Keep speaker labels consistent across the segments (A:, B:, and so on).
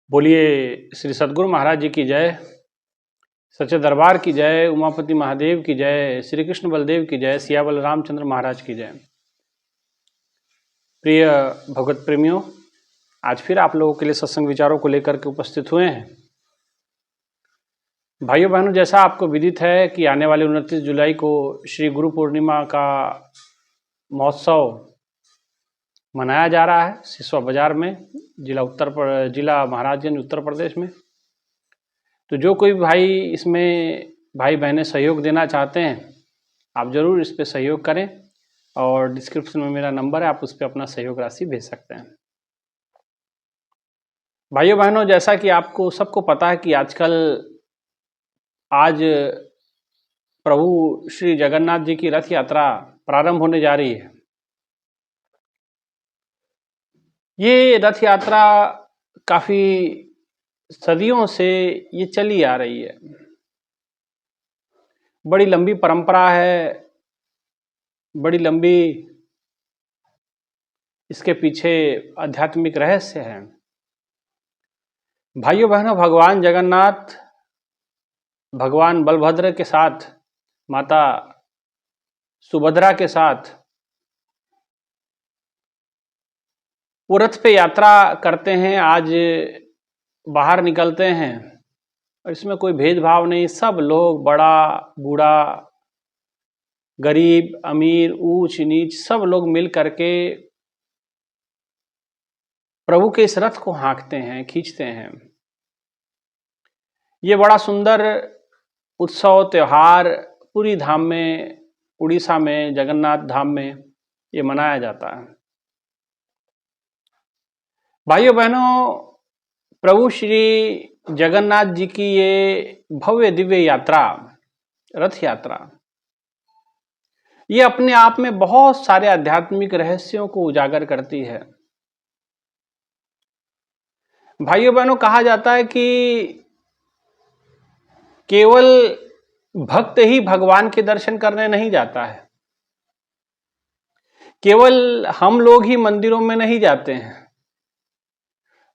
A: बोलिए श्री सद्गुरु महाराज जी की जय, सच्चे दरबार की जय, उमापति महादेव की जय, श्री कृष्ण बलदेव की जय, सियावल रामचंद्र महाराज की जय। प्रिय भगवत प्रेमियों, आज फिर आप लोगों के लिए सत्संग विचारों को लेकर के उपस्थित हुए हैं। भाइयों बहनों, जैसा आपको विदित है कि आने वाले 29 जुलाई को श्री गुरु पूर्णिमा का महोत्सव मनाया जा रहा है सिसवा बाजार में, जिला महाराजगंज उत्तर प्रदेश में। तो जो कोई भाई इसमें भाई बहनें सहयोग देना चाहते हैं, आप ज़रूर इस पर सहयोग करें और डिस्क्रिप्शन में मेरा नंबर है, आप उस पर अपना सहयोग राशि भेज सकते हैं। भाइयों बहनों, जैसा कि आपको सबको पता है कि आज प्रभु श्री जगन्नाथ जी की रथ यात्रा प्रारंभ होने जा रही है। ये रथ यात्रा काफ़ी सदियों से ये चली आ रही है, बड़ी लंबी परंपरा है, बड़ी लंबी इसके पीछे आध्यात्मिक रहस्य है। भाइयों बहनों, भगवान जगन्नाथ भगवान बलभद्र के साथ, माता सुभद्रा के साथ वो रथ पे यात्रा करते हैं, आज बाहर निकलते हैं और इसमें कोई भेदभाव नहीं। सब लोग, बड़ा बूढ़ा, गरीब अमीर, ऊंच नीच, सब लोग मिल करके प्रभु के इस रथ को हाँकते हैं, खींचते हैं। ये बड़ा सुंदर उत्सव त्यौहार पूरी धाम में, उड़ीसा में, जगन्नाथ धाम में ये मनाया जाता है। भाइयों बहनों, प्रभु श्री जगन्नाथ जी की ये भव्य दिव्य यात्रा, रथ यात्रा, ये अपने आप में बहुत सारे आध्यात्मिक रहस्यों को उजागर करती है। भाइयों बहनों, कहा जाता है कि केवल भक्त ही भगवान के दर्शन करने नहीं जाता है, केवल हम लोग ही मंदिरों में नहीं जाते हैं,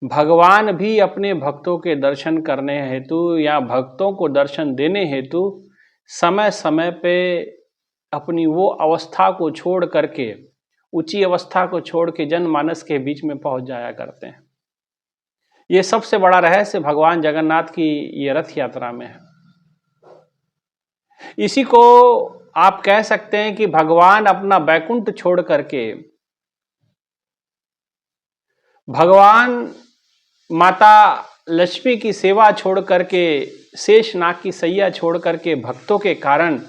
A: भगवान भी अपने भक्तों के दर्शन करने हेतु या भक्तों को दर्शन देने हेतु समय समय पे अपनी वो अवस्था को छोड़ करके, ऊंची अवस्था को छोड़ के जनमानस के बीच में पहुंच जाया करते हैं। ये सबसे बड़ा रहस्य भगवान जगन्नाथ की ये रथ यात्रा में है। इसी को आप कह सकते हैं कि भगवान अपना बैकुंठ छोड़ करके, भगवान माता लक्ष्मी की सेवा छोड़ करके, शेषनाग की सैया छोड़ करके भक्तों के कारण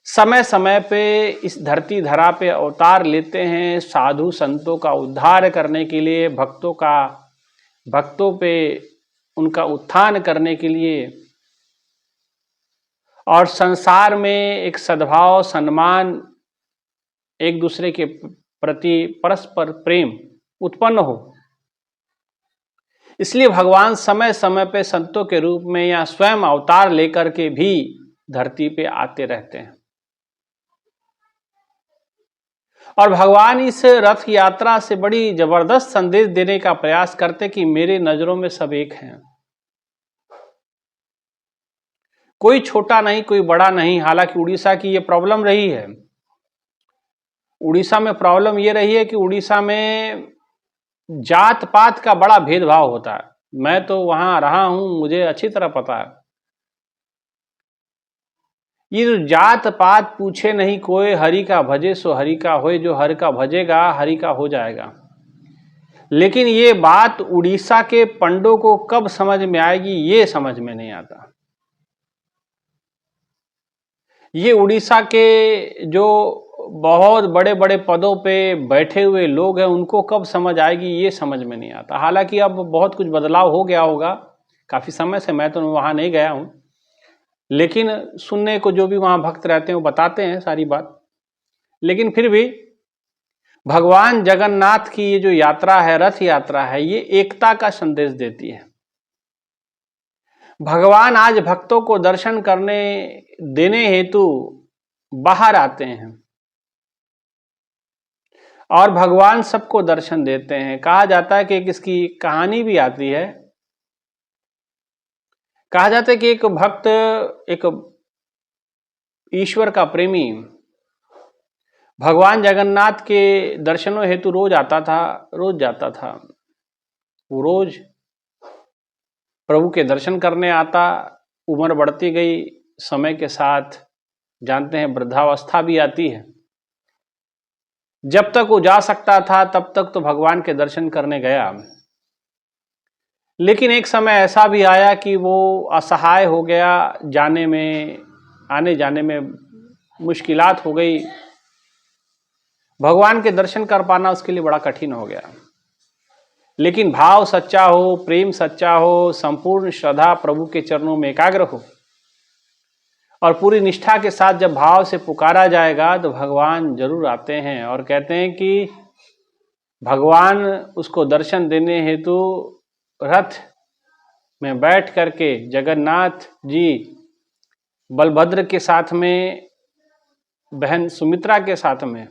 A: समय समय पे इस धरती धरा पे अवतार लेते हैं, साधु संतों का उद्धार करने के लिए, भक्तों पे उनका उत्थान करने के लिए, और संसार में एक सद्भाव, सम्मान, एक दूसरे के प्रति परस्पर प्रेम उत्पन्न हो। इसलिए भगवान समय समय पे संतों के रूप में या स्वयं अवतार लेकर के भी धरती पे आते रहते हैं। और भगवान इस रथ यात्रा से बड़ी जबरदस्त संदेश देने का प्रयास करते कि मेरे नजरों में सब एक हैं, कोई छोटा नहीं, कोई बड़ा नहीं। हालांकि उड़ीसा की ये प्रॉब्लम रही है, उड़ीसा में प्रॉब्लम ये रही है कि उड़ीसा में जात पात का बड़ा भेदभाव होता है। मैं तो वहां रहा हूं, मुझे अच्छी तरह पता है। ये जो जात पात पूछे नहीं कोई, हरि का भजे सो हरि का होए, जो हरि का भजेगा हरि का हो जाएगा। लेकिन ये बात उड़ीसा के पंडों को कब समझ में आएगी, ये समझ में नहीं आता। ये उड़ीसा के जो बहुत बड़े बड़े पदों पे बैठे हुए लोग हैं, उनको कब समझ आएगी, ये समझ में नहीं आता। हालांकि अब बहुत कुछ बदलाव हो गया होगा, काफ़ी समय से मैं तो वहाँ नहीं गया हूँ, लेकिन सुनने को जो भी वहाँ भक्त रहते हैं वो बताते हैं सारी बात। लेकिन फिर भी भगवान जगन्नाथ की ये जो यात्रा है, रथ यात्रा है, ये एकता का संदेश देती है। भगवान आज भक्तों को दर्शन करने देने हेतु बाहर आते हैं और भगवान सबको दर्शन देते हैं। कहा जाता है कि इसकी कहानी भी आती है कहा जाता है कि एक भक्त, एक ईश्वर का प्रेमी भगवान जगन्नाथ के दर्शनों हेतु रोज आता था, रोज जाता था। वो रोज प्रभु के दर्शन करने आता। उम्र बढ़ती गई समय के साथ, जानते हैं वृद्धावस्था भी आती है। जब तक वो जा सकता था तब तक तो भगवान के दर्शन करने गया, लेकिन एक समय ऐसा भी आया कि वो असहाय हो गया, जाने में आने जाने में मुश्किलात हो गई। भगवान के दर्शन कर पाना उसके लिए बड़ा कठिन हो गया। लेकिन भाव सच्चा हो, प्रेम सच्चा हो, संपूर्ण श्रद्धा प्रभु के चरणों में एकाग्र हो और पूरी निष्ठा के साथ जब भाव से पुकारा जाएगा तो भगवान जरूर आते हैं। और कहते हैं कि भगवान उसको दर्शन देने हेतु रथ में बैठ करके जगन्नाथ जी बलभद्र के साथ में, बहन सुमित्रा के साथ में,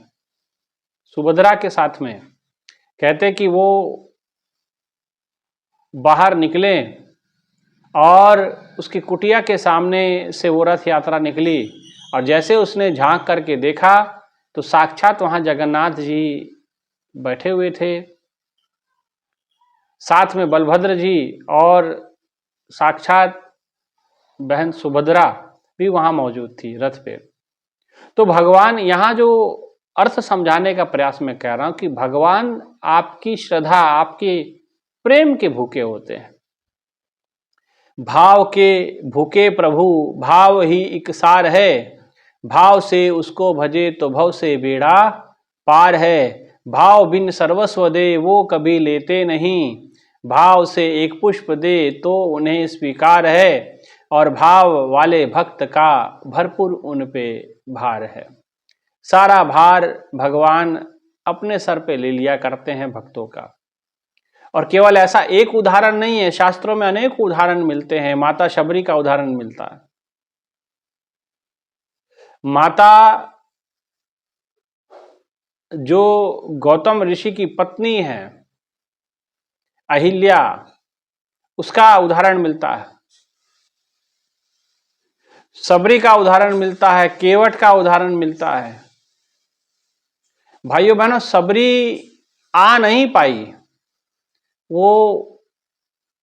A: सुभद्रा के साथ में, कहते कि वो बाहर निकले और उसकी कुटिया के सामने से वो रथ यात्रा निकली। और जैसे उसने झांक करके देखा तो साक्षात वहां जगन्नाथ जी बैठे हुए थे, साथ में बलभद्र जी और साक्षात बहन सुभद्रा भी वहां मौजूद थी रथ पे। तो भगवान, यहां जो अर्थ समझाने का प्रयास मैं कह रहा हूं कि भगवान आपकी श्रद्धा, आपके प्रेम के भूखे होते हैं। भाव के भूखे प्रभु, भाव ही इकसार है, भाव से उसको भजे तो भव से बेड़ा पार है। भाव बिन सर्वस्व दे वो कभी लेते नहीं, भाव से एक पुष्प दे तो उन्हें स्वीकार है। और भाव वाले भक्त का भरपूर उन पे भार है। सारा भार भगवान अपने सर पे ले लिया करते हैं भक्तों का। और केवल ऐसा एक उदाहरण नहीं है, शास्त्रों में अनेक उदाहरण मिलते हैं। माता शबरी का उदाहरण मिलता है। माता जो गौतम ऋषि की पत्नी है अहिल्या, उसका उदाहरण मिलता है। शबरी का उदाहरण मिलता है, केवट का उदाहरण मिलता है। भाइयों बहनों, शबरी आ नहीं पाई, वो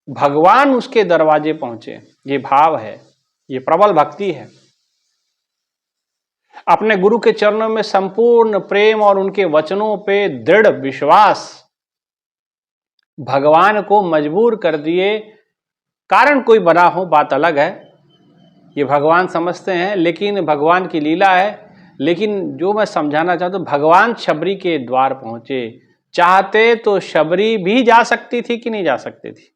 A: भगवान उसके दरवाजे पहुंचे। ये भाव है, ये प्रबल भक्ति है। अपने गुरु के चरणों में संपूर्ण प्रेम और उनके वचनों पे दृढ़ विश्वास भगवान को मजबूर कर दिए। कारण कोई बना हो, बात अलग है, ये भगवान समझते हैं, लेकिन भगवान की लीला है। लेकिन जो मैं समझाना चाहता हूं, भगवान शबरी के द्वार पहुंचे। चाहते तो शबरी भी जा सकती थी कि नहीं जा सकती थी,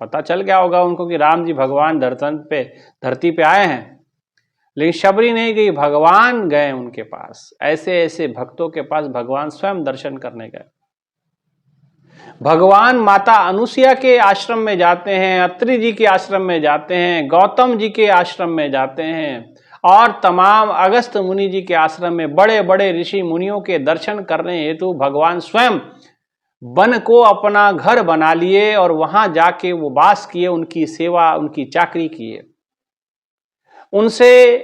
A: पता चल गया होगा उनको कि राम जी भगवान धरती पे आए हैं, लेकिन शबरी नहीं गई, भगवान गए उनके पास। ऐसे ऐसे भक्तों के पास भगवान स्वयं दर्शन करने गए। भगवान माता अनुसुईया के आश्रम में जाते हैं, अत्रि जी के आश्रम में जाते हैं, गौतम जी के आश्रम में जाते हैं और तमाम अगस्त मुनि जी के आश्रम में बड़े बड़े ऋषि मुनियों के दर्शन करने हेतु भगवान स्वयं वन को अपना घर बना लिए और वहां जाके वो वास किए, उनकी सेवा, उनकी चाकरी किए। उनसे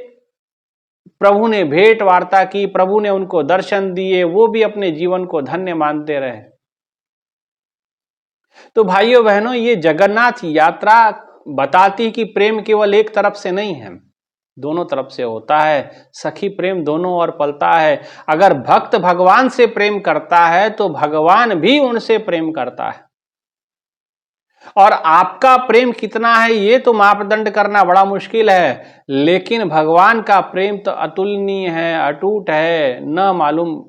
A: प्रभु ने भेंट वार्ता की, प्रभु ने उनको दर्शन दिए, वो भी अपने जीवन को धन्य मानते रहे। तो भाइयों बहनों, ये जगन्नाथ यात्रा बताती है कि प्रेम केवल एक तरफ से नहीं है, दोनों तरफ से होता है। सखी प्रेम दोनों ओर पलता है। अगर भक्त भगवान से प्रेम करता है तो भगवान भी उनसे प्रेम करता है। और आपका प्रेम कितना है ये तो मापदंड करना बड़ा मुश्किल है, लेकिन भगवान का प्रेम तो अतुलनीय है, अटूट है। न मालूम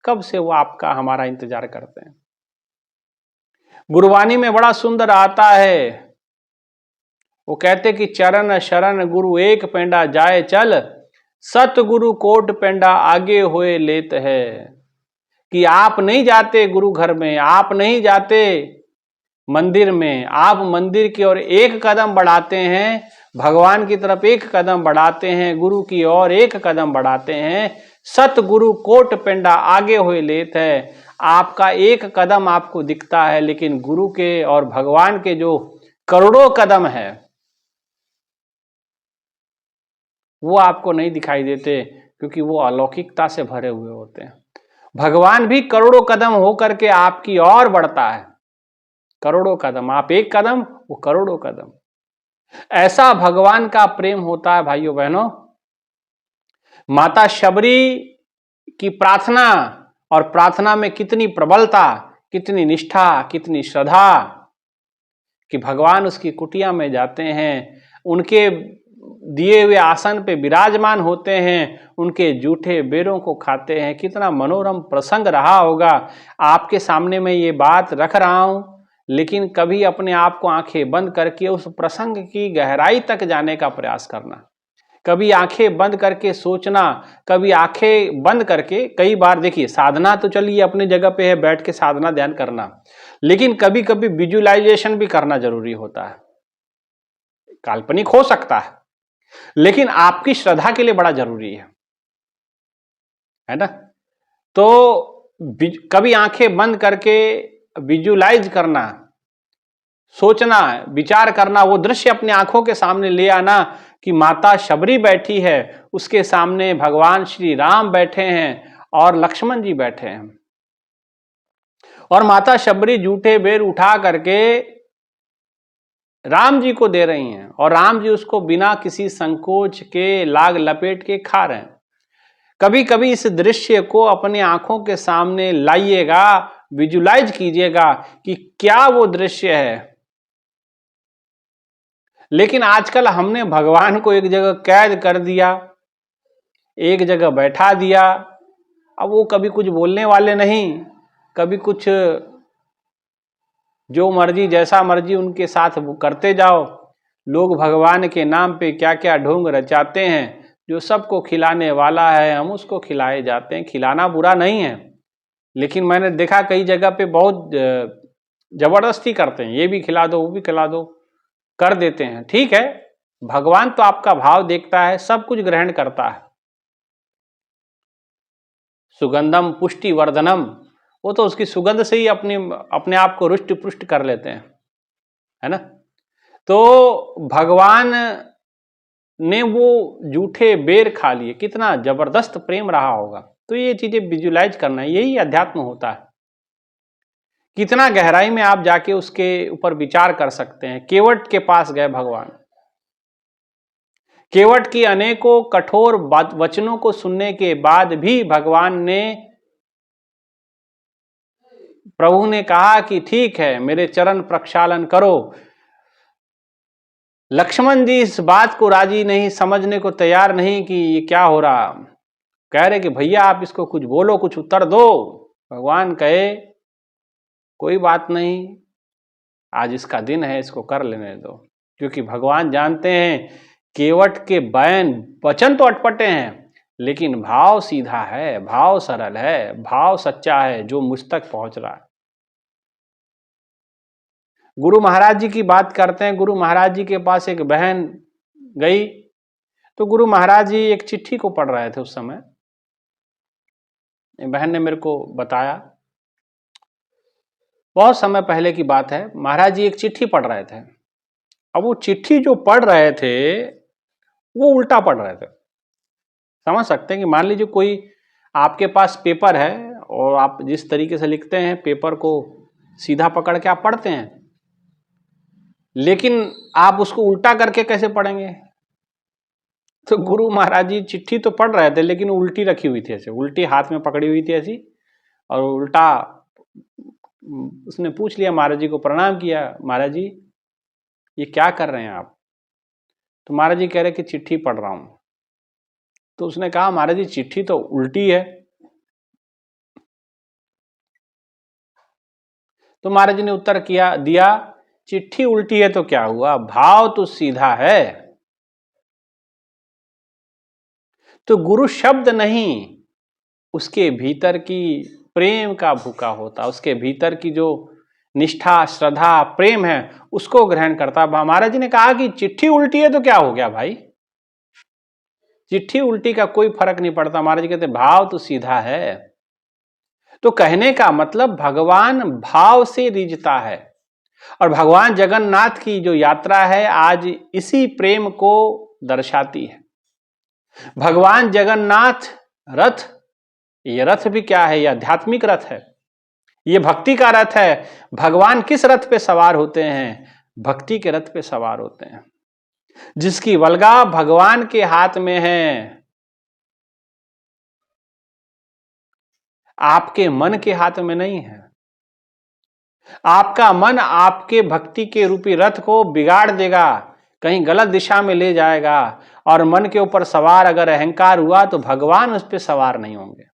A: कब से वो आपका, हमारा इंतजार करते हैं। गुरुवाणी में बड़ा सुंदर आता है, वो कहते कि चरण शरण गुरु एक पेंडा जाए चल, सतगुरु कोट पेंडा आगे होए लेत है। कि आप नहीं जाते गुरु घर में, आप नहीं जाते मंदिर में, आप मंदिर की ओर एक कदम बढ़ाते हैं, भगवान की तरफ एक कदम बढ़ाते हैं, गुरु की ओर एक कदम बढ़ाते हैं। सतगुरु कोट पेंडा आगे हुए लेत है। आपका एक कदम आपको दिखता है, लेकिन गुरु के और भगवान के जो करोड़ों कदम है वो आपको नहीं दिखाई देते, क्योंकि वो अलौकिकता से भरे हुए होते हैं। भगवान भी करोड़ों कदम होकर के आपकी ओर बढ़ता है, करोड़ों कदम, आप एक कदम, वो करोड़ों कदम। ऐसा भगवान का प्रेम होता है भाइयों बहनों। माता शबरी की प्रार्थना, और प्रार्थना में कितनी प्रबलता, कितनी निष्ठा, कितनी श्रद्धा, कि भगवान उसकी कुटिया में जाते हैं, उनके दिए हुए आसन पे विराजमान होते हैं, उनके जूठे बेरों को खाते हैं। कितना मनोरम प्रसंग रहा होगा। आपके सामने मैं ये बात रख रहा हूं, लेकिन कभी अपने आप को आंखें बंद करके उस प्रसंग की गहराई तक जाने का प्रयास करना, कभी आंखें बंद करके सोचना, कभी आंखें बंद करके, कई बार देखिए साधना तो चलिए अपनी जगह पे है, बैठ के साधना ध्यान करना, लेकिन कभी कभी विजुअलाइजेशन भी करना जरूरी होता है। काल्पनिक हो सकता है, लेकिन आपकी श्रद्धा के लिए बड़ा जरूरी है ना। तो कभी आंखें बंद करके विजुअलाइज करना, सोचना, विचार करना, वो दृश्य अपनी आंखों के सामने ले आना कि माता शबरी बैठी है, उसके सामने भगवान श्री राम बैठे हैं और लक्ष्मण जी बैठे हैं, और माता शबरी जूठे बेर उठा करके राम जी को दे रही हैं, और राम जी उसको बिना किसी संकोच के लाग लपेट के खा रहे हैं। कभी कभी इस दृश्य को अपने आंखों के सामने लाइएगा, विजुलाइज कीजिएगा कि क्या वो दृश्य है। लेकिन आजकल हमने भगवान को एक जगह कैद कर दिया, एक जगह बैठा दिया। अब वो कभी कुछ बोलने वाले नहीं, कभी कुछ जो मर्जी जैसा मर्जी उनके साथ करते जाओ। लोग भगवान के नाम पे क्या क्या ढोंग रचाते हैं, जो सबको खिलाने वाला है हम उसको खिलाए जाते हैं। खिलाना बुरा नहीं है, लेकिन मैंने देखा कई जगह पे बहुत जबरदस्ती करते हैं, ये भी खिला दो वो भी खिला दो, कर देते हैं। ठीक है, भगवान तो आपका भाव देखता है, सब कुछ ग्रहण करता है। सुगंधम पुष्टि वर्धनम, वो तो उसकी सुगंध से ही अपने आप को रुष्ट पुष्ट कर लेते हैं, है ना। तो भगवान ने वो जूठे बेर खा लिए, कितना जबरदस्त प्रेम रहा होगा। तो ये चीजें विजुलाइज करना, यही अध्यात्म होता है। कितना गहराई में आप जाके उसके ऊपर विचार कर सकते हैं। केवट के पास गए भगवान, केवट की अनेकों कठोर वचनों को सुनने के बाद भी भगवान ने, प्रभु ने कहा कि ठीक है, मेरे चरण प्रक्षालन करो। लक्ष्मण जी इस बात को राजी नहीं, समझने को तैयार नहीं कि ये क्या हो रहा। कह रहे कि भैया आप इसको कुछ बोलो, कुछ उत्तर दो। भगवान कहे कोई बात नहीं, आज इसका दिन है, इसको कर लेने दो। क्योंकि भगवान जानते हैं केवट के वचन तो अटपटे हैं, लेकिन भाव सीधा है, भाव सरल है, भाव सच्चा है, जो मुझ तक पहुंच रहा है। गुरु महाराज जी की बात करते हैं। गुरु महाराज जी के पास एक बहन गई, तो गुरु महाराज जी एक चिट्ठी को पढ़ रहे थे उस समय। बहन ने मेरे को बताया, बहुत समय पहले की बात है। महाराज जी एक चिट्ठी पढ़ रहे थे। अब वो चिट्ठी जो पढ़ रहे थे वो उल्टा पढ़ रहे थे। समझ सकते हैं कि मान लीजिए कोई आपके पास पेपर है, और आप जिस तरीके से लिखते हैं, पेपर को सीधा पकड़ के आप पढ़ते हैं, लेकिन आप उसको उल्टा करके कैसे पढ़ेंगे। तो गुरु महाराज जी चिट्ठी तो पढ़ रहे थे, लेकिन उल्टी रखी हुई थी, ऐसे उल्टी हाथ में पकड़ी हुई थी ऐसी, और उल्टा। उसने पूछ लिया, महाराज जी को प्रणाम किया, महाराज जी ये क्या कर रहे हैं आप। तो महाराज जी कह रहे कि चिट्ठी पढ़ रहा हूं। तो उसने कहा, महाराज जी चिट्ठी तो उल्टी है। तो महाराज जी ने उत्तर दिया, चिट्ठी उल्टी है तो क्या हुआ, भाव तो सीधा है। तो गुरु शब्द नहीं, उसके भीतर की प्रेम का भूखा होता, उसके भीतर की जो निष्ठा, श्रद्धा, प्रेम है, उसको ग्रहण करता। महाराज जी ने कहा कि चिट्ठी उल्टी है तो क्या हो गया भाई, चिट्ठी उल्टी का कोई फर्क नहीं पड़ता। महाराज जी कहते भाव तो सीधा है। तो कहने का मतलब भगवान भाव से रिझता है, और भगवान जगन्नाथ की जो यात्रा है आज इसी प्रेम को दर्शाती है। भगवान जगन्नाथ रथ, ये रथ भी क्या है? ये आध्यात्मिक रथ है, ये भक्ति का रथ है। भगवान किस रथ पे सवार होते हैं? भक्ति के रथ पे सवार होते हैं, जिसकी वल्गा भगवान के हाथ में है, आपके मन के हाथ में नहीं है। आपका मन आपके भक्ति के रूपी रथ को बिगाड़ देगा, कहीं गलत दिशा में ले जाएगा, और मन के ऊपर सवार अगर अहंकार हुआ तो भगवान उस पर सवार नहीं होंगे।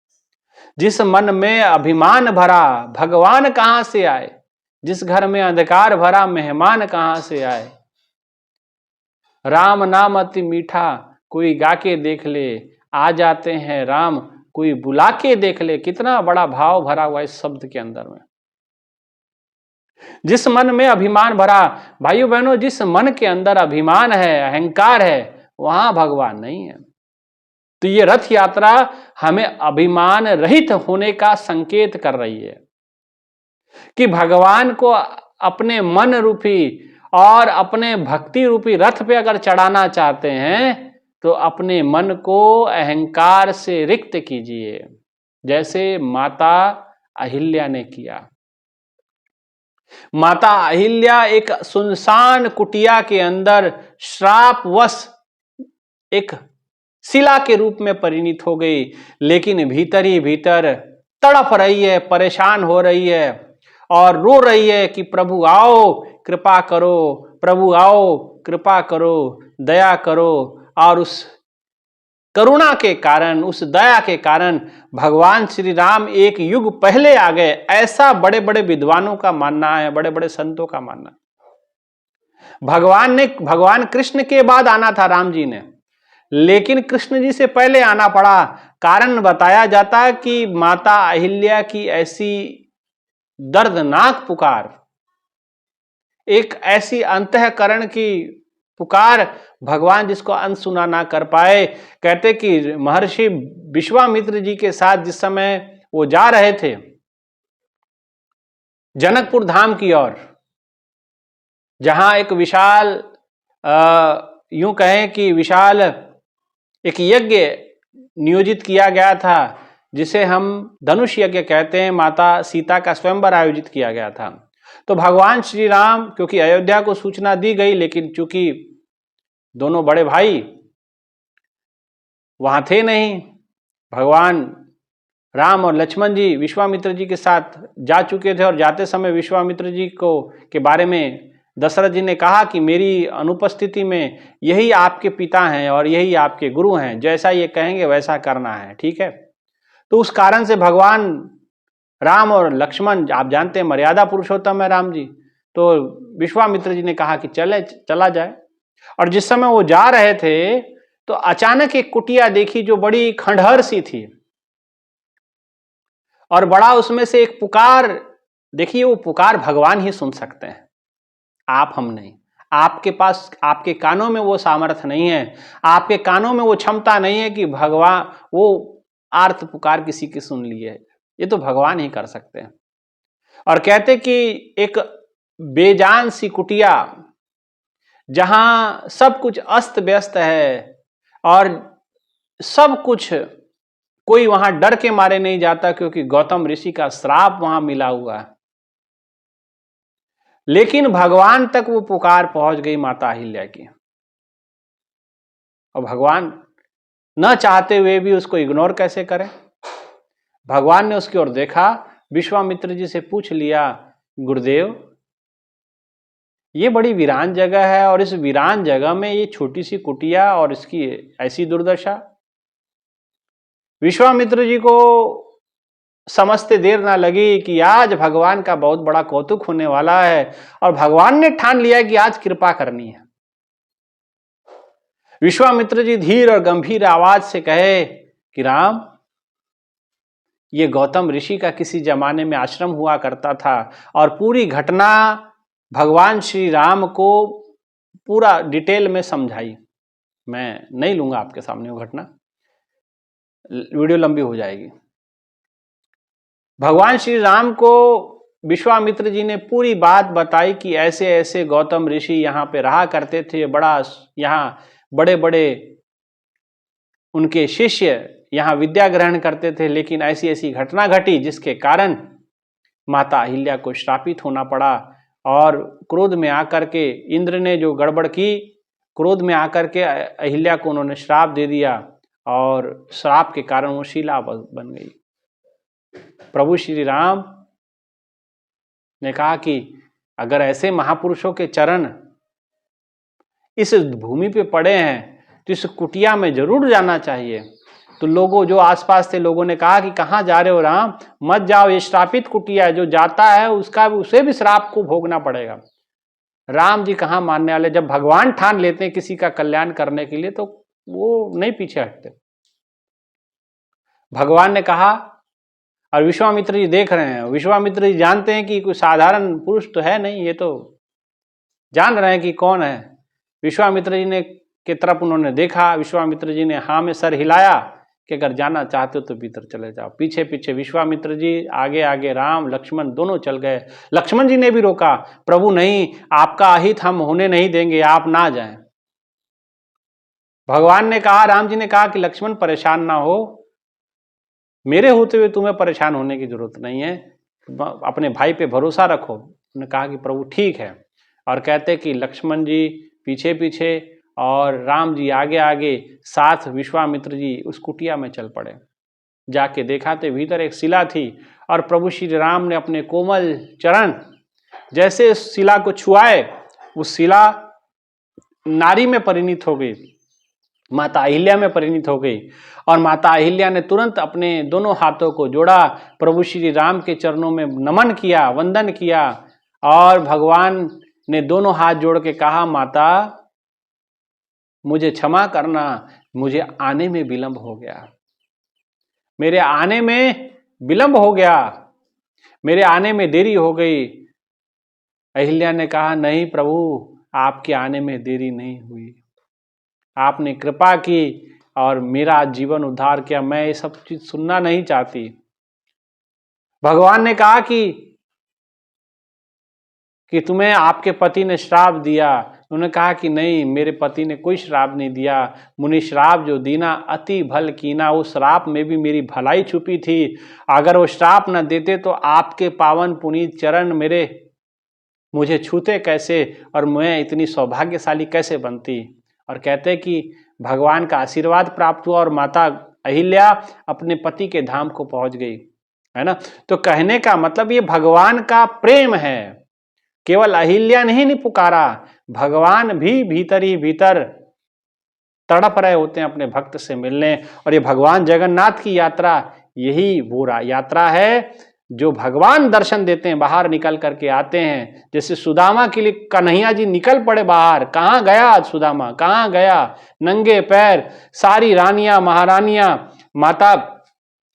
A: जिस मन में अभिमान भरा, भगवान कहां से आए? जिस घर में अंधकार भरा, मेहमान कहां से आए? राम नाम अति मीठा, कोई गा के देख ले, आ जाते हैं राम, कोई बुला के देख ले। कितना बड़ा भाव भरा हुआ इस शब्द के अंदर में। जिस मन में अभिमान भरा, भाइयों बहनों, जिस मन के अंदर अभिमान है, अहंकार है, वहां भगवान नहीं है। तो ये रथ यात्रा हमें अभिमान रहित होने का संकेत कर रही है कि भगवान को अपने मन रूपी और अपने भक्ति रूपी रथ पे अगर चढ़ाना चाहते हैं तो अपने मन को अहंकार से रिक्त कीजिए, जैसे माता अहिल्या ने किया। माता अहिल्या एक सुनसान कुटिया के अंदर श्रापवश एक शिला के रूप में परिणित हो गई, लेकिन भीतर ही भीतर तड़प रही है, परेशान हो रही है और रो रही है कि प्रभु आओ कृपा करो, प्रभु आओ कृपा करो, दया करो। और उस करुणा के कारण, उस दया के कारण भगवान श्री राम एक युग पहले आ गए, ऐसा बड़े बड़े विद्वानों का मानना है, बड़े बड़े संतों का मानना है। भगवान कृष्ण के बाद आना था राम जी ने, लेकिन कृष्ण जी से पहले आना पड़ा। कारण बताया जाता है कि माता अहिल्या की ऐसी दर्दनाक पुकार, एक ऐसी अंतःकरण की पुकार, भगवान जिसको अनसुना ना कर पाए। कहते कि महर्षि विश्वामित्र जी के साथ जिस समय वो जा रहे थे जनकपुर धाम की ओर, जहां एक विशाल यूं कहें कि विशाल एक यज्ञ नियोजित किया गया था, जिसे हम धनुष यज्ञ कहते हैं। माता सीता का स्वयंवर आयोजित किया गया था। तो भगवान श्री राम, क्योंकि अयोध्या को सूचना दी गई, लेकिन चूंकि दोनों बड़े भाई वहां थे नहीं, भगवान राम और लक्ष्मण जी विश्वामित्र जी के साथ जा चुके थे, और जाते समय विश्वामित्र जी को के बारे में दशरथ जी ने कहा कि मेरी अनुपस्थिति में यही आपके पिता हैं और यही आपके गुरु हैं, जैसा ये कहेंगे वैसा करना है, ठीक है। तो उस कारण से भगवान राम और लक्ष्मण, आप जानते हैं मर्यादा पुरुषोत्तम है राम जी, तो विश्वामित्र जी ने कहा कि चला जाए। और जिस समय वो जा रहे थे तो अचानक एक कुटिया देखी जो बड़ी खंडहर सी थी, और बड़ा उसमें से एक पुकार। देखिए, वो पुकार भगवान ही सुन सकते हैं, आप हम नहीं। आपके पास, आपके कानों में वो सामर्थ्य नहीं है, आपके कानों में वो क्षमता नहीं है कि भगवान वो आर्त पुकार किसी की सुन लिए। ये तो भगवान ही कर सकते हैं। और कहते कि एक बेजान सी कुटिया, जहां सब कुछ अस्त व्यस्त है और सब कुछ, कोई वहां डर के मारे नहीं जाता क्योंकि गौतम ऋषि का श्राप वहां मिला हुआ है, लेकिन भगवान तक वो पुकार पहुंच गई माता अहिल्या की, और भगवान न चाहते हुए भी उसको इग्नोर कैसे करें। भगवान ने उसकी ओर देखा, विश्वामित्र जी से पूछ लिया, गुरुदेव ये बड़ी वीरान जगह है, और इस वीरान जगह में ये छोटी सी कुटिया और इसकी ऐसी दुर्दशा। विश्वामित्र जी को समझते देर ना लगी कि आज भगवान का बहुत बड़ा कौतुक होने वाला है, और भगवान ने ठान लिया कि आज कृपा करनी है। विश्वामित्र जी धीर और गंभीर आवाज से कहे कि राम, ये गौतम ऋषि का किसी जमाने में आश्रम हुआ करता था, और पूरी घटना भगवान श्री राम को पूरा डिटेल में समझाई। मैं नहीं लूंगा आपके सामने वो घटना, वीडियो लंबी हो जाएगी। भगवान श्री राम को विश्वामित्र जी ने पूरी बात बताई कि ऐसे ऐसे गौतम ऋषि यहाँ पे रहा करते थे, बड़ा यहाँ बड़े बड़े उनके शिष्य यहाँ विद्या ग्रहण करते थे, लेकिन ऐसी ऐसी घटना घटी जिसके कारण माता अहिल्या को श्रापित होना पड़ा। और क्रोध में आकर के इंद्र ने जो गड़बड़ की, क्रोध में आकर के अहिल्या को उन्होंने श्राप दे दिया और श्राप के कारण वो शिला बन गई। प्रभु श्री राम ने कहा कि अगर ऐसे महापुरुषों के चरण इस भूमि पे पड़े हैं तो इस कुटिया में जरूर जाना चाहिए। तो लोगों, जो आसपास थे, लोगों ने कहा कि कहाँ जा रहे हो राम, मत जाओ, ये श्रापित कुटिया है, जो जाता है उसे भी श्राप को भोगना पड़ेगा। राम जी कहाँ मानने वाले, जब भगवान ठान लेते हैं किसी का कल्याण करने के लिए तो वो नहीं पीछे हटते। भगवान ने कहा, और विश्वामित्र जी देख रहे हैं, विश्वामित्र जी जानते हैं कि कोई साधारण पुरुष तो है नहीं, ये तो जान रहे हैं कि कौन है। विश्वामित्र जी ने की तरफ उन्होंने देखा, विश्वामित्र जी ने हाँ में सर हिलाया कि अगर जाना चाहते हो तो भीतर चले जाओ। पीछे पीछे विश्वामित्र जी, आगे आगे राम लक्ष्मण दोनों चल गए। लक्ष्मण जी ने भी रोका, प्रभु नहीं, आपका अहित हम होने नहीं देंगे, आप ना जाएं। भगवान ने कहा, राम जी ने कहा कि लक्ष्मण परेशान ना हो, मेरे होते हुए तुम्हें परेशान होने की जरूरत नहीं है, अपने भाई पे भरोसा रखो। उन्होंने कहा कि प्रभु ठीक है। और कहते कि लक्ष्मण जी पीछे पीछे और राम जी आगे आगे, साथ विश्वामित्र जी उस कुटिया में चल पड़े। जाके देखा तो भीतर एक शिला थी और प्रभु श्री राम ने अपने कोमल चरण जैसे उस शिला को छुआए, वो शिला नारी में परिणित हो गई, माता अहिल्या में परिणित हो गई। और माता अहिल्या ने तुरंत अपने दोनों हाथों को जोड़ा, प्रभु श्री राम के चरणों में नमन किया, वंदन किया, और भगवान ने दोनों हाथ जोड़ के कहा, माता मुझे क्षमा करना, मुझे आने में विलंब हो गया, मेरे आने में विलंब हो गया, मेरे आने में देरी हो गई। अहिल्या ने कहा, नहीं प्रभु, आपके आने में देरी नहीं हुई, आपने कृपा की और मेरा जीवन उद्धार किया, मैं ये सब चीज सुनना नहीं चाहती। भगवान ने कहा कि तुम्हें आपके पति ने श्राप दिया। उन्होंने कहा कि नहीं, मेरे पति ने कोई श्राप नहीं दिया, मुनि श्राप जो दीना अति भल कीना, उस श्राप में भी मेरी भलाई छुपी थी। अगर वो श्राप न देते तो आपके पावन पुनीत चरण मुझे छूते कैसे और मैं इतनी सौभाग्यशाली कैसे बनती। और कहते कि भगवान का आशीर्वाद प्राप्त हुआ और माता अहिल्या अपने पति के धाम को पहुंच गई, है ना। तो कहने का मतलब ये भगवान का प्रेम है, केवल अहिल्या ने ही नहीं पुकारा, भगवान भी भीतर ही भीतर तड़प रहे होते हैं अपने भक्त से मिलने। और ये भगवान जगन्नाथ की यात्रा, यही वो यात्रा है जो भगवान दर्शन देते हैं, बाहर निकल करके आते हैं। जैसे सुदामा के लिए कन्हैया जी निकल पड़े बाहर, कहाँ गया सुदामा, कहाँ गया, नंगे पैर, सारी रानियां महारानियां, माता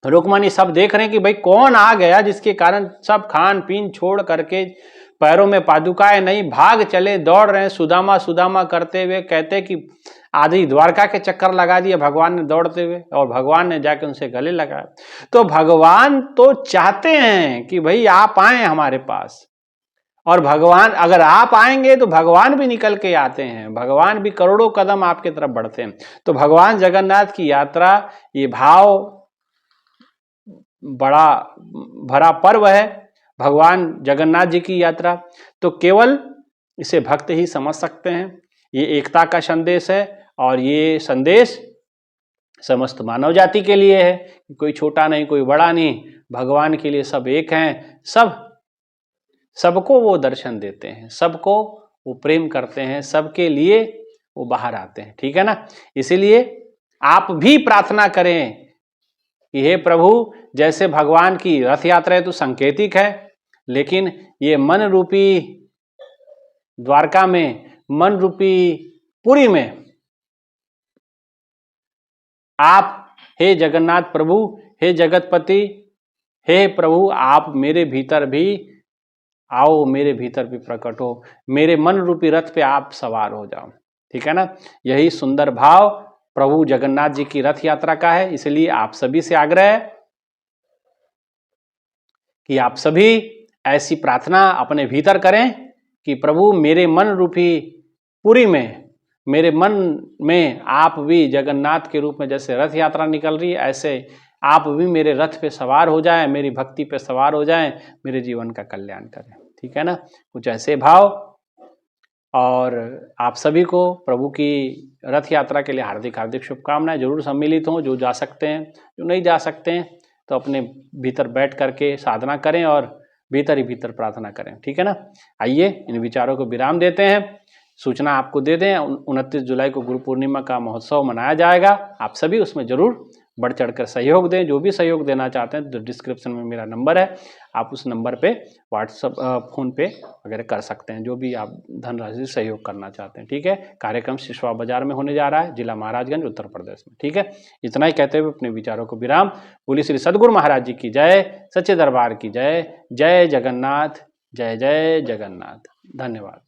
A: रुक्मणी सब देख रहे हैं कि भाई कौन आ गया जिसके कारण सब खान पीन छोड़ करके, पैरों में पादुकाएं नहीं, भाग चले, दौड़ रहे हैं सुदामा सुदामा करते हुए। कहते कि आधी द्वारका के चक्कर लगा दिए भगवान ने दौड़ते हुए, और भगवान ने जाके उनसे गले लगाया। तो भगवान तो चाहते हैं कि भाई आप आए हमारे पास, और भगवान अगर आप आएंगे तो भगवान भी निकल के आते हैं, भगवान भी करोड़ों कदम आपके तरफ बढ़ते हैं। तो भगवान जगन्नाथ की यात्रा, ये भाव बड़ा भरा पर्व है भगवान जगन्नाथ जी की यात्रा। तो केवल इसे भक्त ही समझ सकते हैं। ये एकता का संदेश है और ये संदेश समस्त मानव जाति के लिए है, कोई छोटा नहीं कोई बड़ा नहीं, भगवान के लिए सब एक हैं, सबको वो दर्शन देते हैं, सबको वो प्रेम करते हैं, सबके लिए वो बाहर आते हैं, ठीक है ना। इसीलिए आप भी प्रार्थना करें कि हे प्रभु, जैसे भगवान की रथ यात्रा तो सांकेतिक है, लेकिन ये मन रूपी द्वारका में, मन रूपी पुरी में आप हे जगन्नाथ प्रभु, हे जगतपति, हे प्रभु, आप मेरे भीतर भी आओ, मेरे भीतर भी प्रकट हो, मेरे मन रूपी रथ पे आप सवार हो जाओ, ठीक है ना। यही सुंदर भाव प्रभु जगन्नाथ जी की रथ यात्रा का है। इसलिए आप सभी से आग्रह है कि आप सभी ऐसी प्रार्थना अपने भीतर करें कि प्रभु मेरे मन रूपी पुरी में मेरे मन में आप भी जगन्नाथ के रूप में जैसे रथ यात्रा निकल रही है, ऐसे आप भी मेरे रथ पे सवार हो जाएं, मेरी भक्ति पे सवार हो जाएं, मेरे जीवन का कल्याण करें। ठीक है ना, कुछ ऐसे भाव। और आप सभी को प्रभु की रथ यात्रा के लिए हार्दिक हार्दिक शुभकामनाएं। जरूर सम्मिलित हों, जो जा सकते हैं, जो नहीं जा सकते हैं तो अपने भीतर बैठ करके साधना करें और भीतर ही भीतर प्रार्थना करें। ठीक है ना, आइए इन विचारों को विराम देते हैं। सूचना आपको दे दें, 29 जुलाई को गुरु पूर्णिमा का महोत्सव मनाया जाएगा। आप सभी उसमें जरूर बढ़ चढ़कर सहयोग दें। जो भी सहयोग देना चाहते हैं तो डिस्क्रिप्शन में मेरा नंबर है, आप उस नंबर पे व्हाट्सअप, फ़ोन पे वगैरह कर सकते हैं, जो भी आप धनराशि सहयोग करना चाहते हैं। ठीक है, कार्यक्रम सिसवा बाजार में होने जा रहा है, जिला महाराजगंज, उत्तर प्रदेश में। ठीक है, इतना ही कहते हुए अपने विचारों को विराम। बोलिए श्री सद्गुरु महाराज जी की जय, सच्चे दरबार की जय। जय जगन्नाथ, जय जय जगन्नाथ। धन्यवाद।